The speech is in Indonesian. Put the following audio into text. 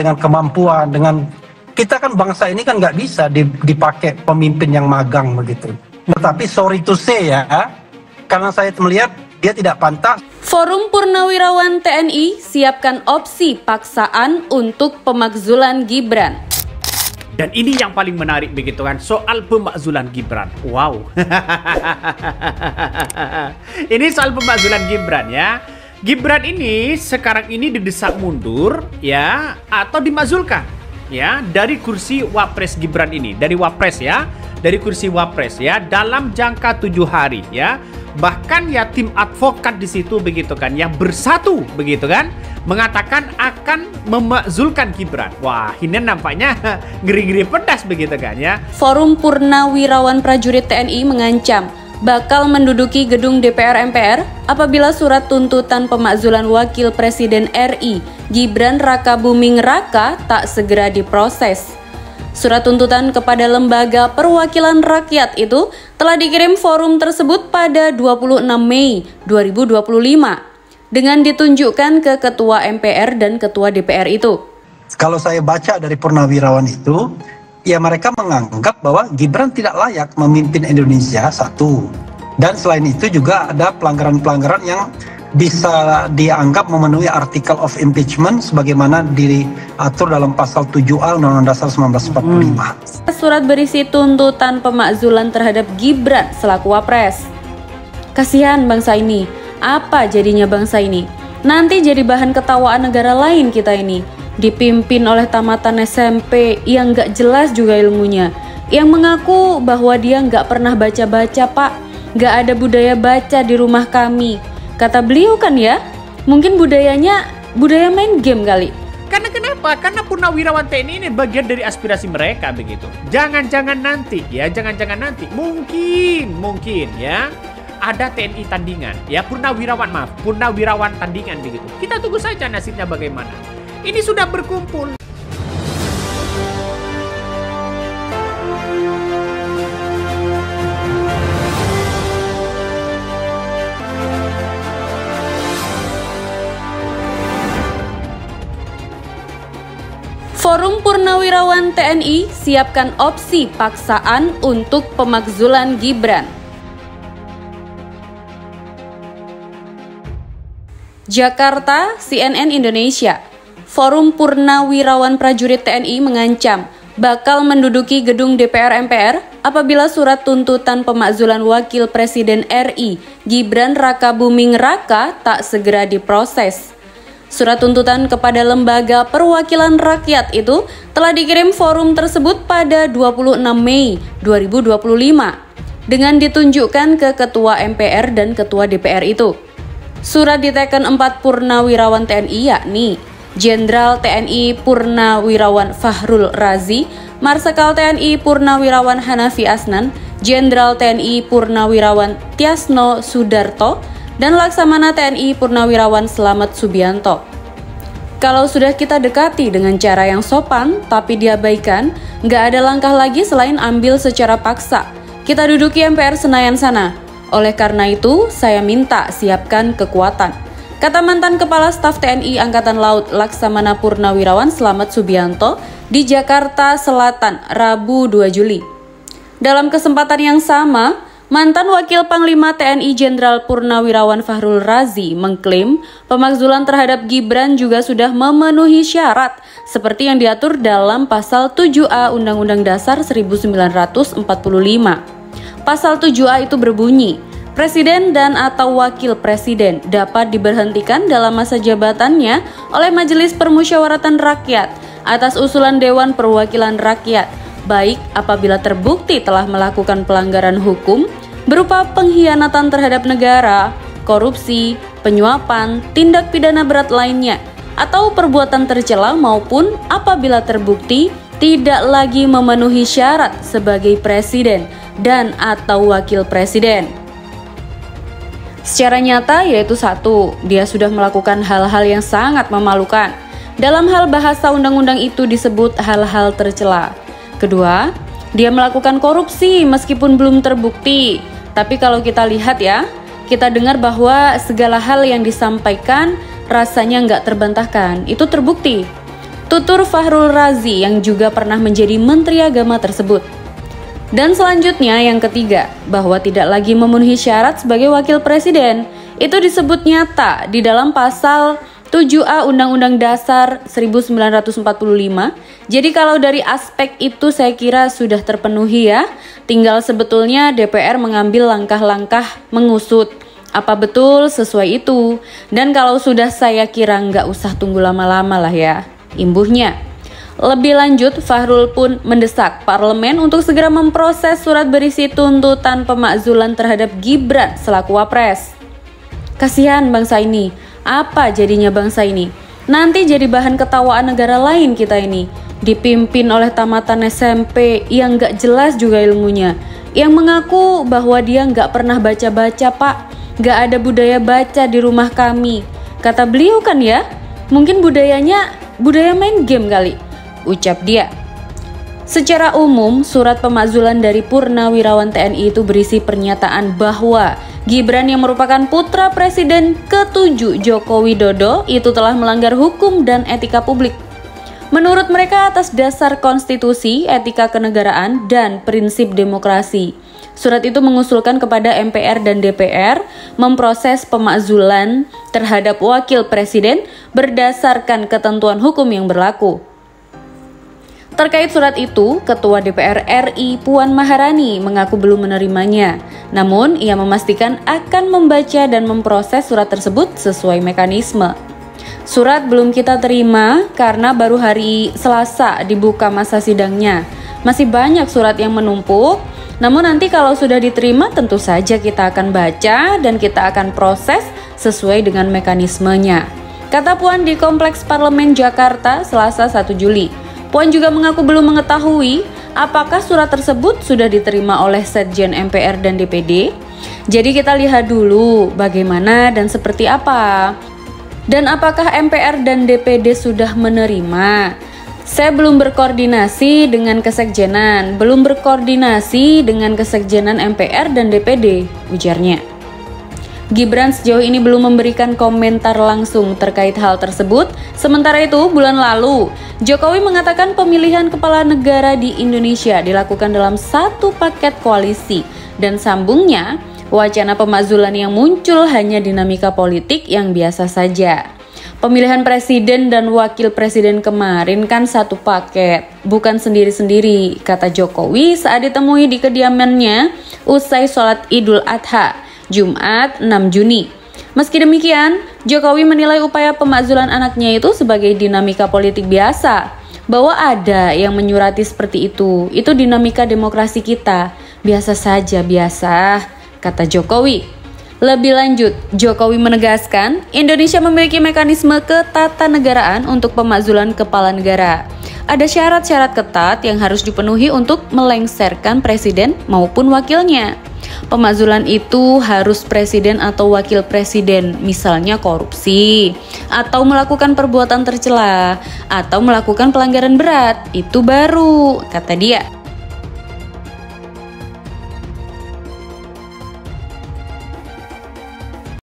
dengan kemampuan, dengan kita kan bangsa ini kan nggak bisa dipakai pemimpin yang magang begitu. Tetapi sorry to say ya, karena saya melihat dia tidak pantas. Forum Purnawirawan TNI siapkan opsi paksaan untuk pemakzulan Gibran. Dan ini yang paling menarik begitu kan, soal pemakzulan Gibran. Wow. Ini soal pemakzulan Gibran ya. Gibran ini sekarang ini didesak mundur ya atau dimakzulkan ya dari kursi Wapres Gibran ini, dari Wapres ya, dari kursi Wapres ya dalam jangka 7 hari ya. Bahkan ya tim advokat di situ begitu kan yang bersatu begitu kan mengatakan akan memakzulkan Gibran. Wah, ini nampaknya ngeri-ngeri pedas begitu kan ya. Forum Purnawirawan Prajurit TNI mengancam bakal menduduki gedung DPR MPR apabila surat tuntutan pemakzulan Wakil Presiden RI Gibran Rakabuming Raka tak segera diproses. Surat tuntutan kepada Lembaga Perwakilan Rakyat itu telah dikirim forum tersebut pada 26 Mei 2025 dengan ditunjukkan ke Ketua MPR dan Ketua DPR itu. Kalau saya baca dari purnawirawan itu, ya mereka menganggap bahwa Gibran tidak layak memimpin Indonesia, satu. Dan selain itu juga ada pelanggaran-pelanggaran yang bisa dianggap memenuhi artikel of impeachment sebagaimana diatur dalam pasal 7A Undang-Undang Dasar 1945. Surat berisi tuntutan pemakzulan terhadap Gibran selaku Wapres. Kasihan bangsa ini. Apa jadinya bangsa ini? Nanti jadi bahan ketawaan negara lain kita ini. Dipimpin oleh tamatan SMP yang nggak jelas juga ilmunya, yang mengaku bahwa dia nggak pernah baca-baca pak, nggak ada budaya baca di rumah kami. Kata beliau kan ya, mungkin budayanya budaya main game kali. Karena kenapa? Karena Purnawirawan TNI ini bagian dari aspirasi mereka begitu. Jangan-jangan nanti ya, jangan-jangan nanti mungkin ya ada TNI tandingan ya, Purnawirawan tandingan begitu. Kita tunggu saja nasibnya bagaimana. Ini sudah berkumpul. Forum Purnawirawan TNI siapkan opsi paksaan untuk pemakzulan Gibran. Jakarta, CNN Indonesia. Forum Purnawirawan Prajurit TNI mengancam bakal menduduki gedung DPR MPR apabila surat tuntutan pemakzulan Wakil Presiden RI Gibran Rakabuming Raka tak segera diproses. Surat tuntutan kepada Lembaga Perwakilan Rakyat itu telah dikirim forum tersebut pada 26 Mei 2025 dengan ditunjukkan ke Ketua MPR dan Ketua DPR itu. Surat diteken 4 Purnawirawan TNI yakni Jenderal TNI Purnawirawan Fahrul Razi, Marsikal TNI Purnawirawan Hanafi Asnan, Jenderal TNI Purnawirawan Tiasno Sudarto, dan Laksamana TNI Purnawirawan Slamet Subianto. Kalau sudah kita dekati dengan cara yang sopan tapi diabaikan, nggak ada langkah lagi selain ambil secara paksa. Kita duduki MPR Senayan sana. Oleh karena itu, saya minta siapkan kekuatan. Kata mantan Kepala Staf TNI Angkatan Laut Laksamana Purnawirawan Slamet Subianto di Jakarta Selatan, Rabu 2 Juli. Dalam kesempatan yang sama, mantan Wakil Panglima TNI Jenderal Purnawirawan Fahrul Razi mengklaim pemakzulan terhadap Gibran juga sudah memenuhi syarat seperti yang diatur dalam Pasal 7A Undang-Undang Dasar 1945. Pasal 7A itu berbunyi, Presiden dan atau Wakil Presiden dapat diberhentikan dalam masa jabatannya oleh Majelis Permusyawaratan Rakyat atas usulan Dewan Perwakilan Rakyat, baik apabila terbukti telah melakukan pelanggaran hukum berupa pengkhianatan terhadap negara, korupsi, penyuapan, tindak pidana berat lainnya, atau perbuatan tercela maupun apabila terbukti tidak lagi memenuhi syarat sebagai presiden dan atau wakil presiden. Secara nyata yaitu satu, dia sudah melakukan hal-hal yang sangat memalukan. Dalam hal bahasa undang-undang itu disebut hal-hal tercela. Kedua, dia melakukan korupsi meskipun belum terbukti. Tapi kalau kita lihat ya, kita dengar bahwa segala hal yang disampaikan rasanya nggak terbantahkan. Itu terbukti. tutur Fahrul Razi yang juga pernah menjadi Menteri Agama tersebut. Dan selanjutnya yang ketiga, bahwa tidak lagi memenuhi syarat sebagai wakil presiden. Itu disebut nyata di dalam pasal 7A Undang-Undang Dasar 1945. Jadi kalau dari aspek itu saya kira sudah terpenuhi ya. Tinggal sebetulnya DPR mengambil langkah-langkah mengusut apa betul sesuai itu. Dan kalau sudah, saya kira nggak usah tunggu lama-lama lah ya imbuhnya. Lebih lanjut, Fahrul pun mendesak parlemen untuk segera memproses surat berisi tuntutan pemakzulan terhadap Gibran selaku Wapres. Kasihan bangsa ini. Apa jadinya bangsa ini? Nanti jadi bahan ketawaan negara lain kita ini. Dipimpin oleh tamatan SMP yang gak jelas juga ilmunya. Yang mengaku bahwa dia gak pernah baca-baca, Pak. Gak ada budaya baca di rumah kami. Kata beliau kan ya, mungkin budaya main game kali, ucap dia. Secara umum, surat pemakzulan dari Purnawirawan TNI itu berisi pernyataan bahwa Gibran yang merupakan putra Presiden ke-7 Joko Widodo itu telah melanggar hukum dan etika publik. Menurut mereka atas dasar konstitusi, etika kenegaraan, dan prinsip demokrasi. Surat itu mengusulkan kepada MPR dan DPR memproses pemakzulan terhadap wakil presiden berdasarkan ketentuan hukum yang berlaku. Terkait surat itu, Ketua DPR RI Puan Maharani mengaku belum menerimanya. Namun, ia memastikan akan membaca dan memproses surat tersebut sesuai mekanisme. Surat belum kita terima karena baru hari Selasa dibuka masa sidangnya. Masih banyak surat yang menumpuk, namun nanti kalau sudah diterima tentu saja kita akan baca dan kita akan proses sesuai dengan mekanismenya. Kata Puan di Kompleks Parlemen Jakarta Selasa 1 Juli. Puan juga mengaku belum mengetahui apakah surat tersebut sudah diterima oleh Sekjen MPR dan DPD. Jadi kita lihat dulu bagaimana dan seperti apa. Dan apakah MPR dan DPD sudah menerima? Saya belum berkoordinasi dengan kesekjenan, belum berkoordinasi dengan kesekjenan MPR dan DPD, ujarnya. Gibran sejauh ini belum memberikan komentar langsung terkait hal tersebut. Sementara itu, bulan lalu, Jokowi mengatakan pemilihan kepala negara di Indonesia dilakukan dalam satu paket koalisi. Dan sambungnya, wacana pemakzulan yang muncul hanya dinamika politik yang biasa saja. Pemilihan presiden dan wakil presiden kemarin kan satu paket, bukan sendiri-sendiri, kata Jokowi saat ditemui di kediamannya usai sholat Idul Adha. Jumat 6 Juni. Meski demikian, Jokowi menilai upaya pemakzulan anaknya itu sebagai dinamika politik biasa. Bahwa ada yang menyurati seperti itu dinamika demokrasi kita. Biasa saja, biasa, kata Jokowi. Lebih lanjut, Jokowi menegaskan Indonesia memiliki mekanisme ketatanegaraan untuk pemakzulan kepala negara. Ada syarat-syarat ketat yang harus dipenuhi untuk melengsarkan presiden maupun wakilnya. Pemakzulan itu harus presiden atau wakil presiden, misalnya korupsi, atau melakukan perbuatan tercela, atau melakukan pelanggaran berat, itu baru, kata dia.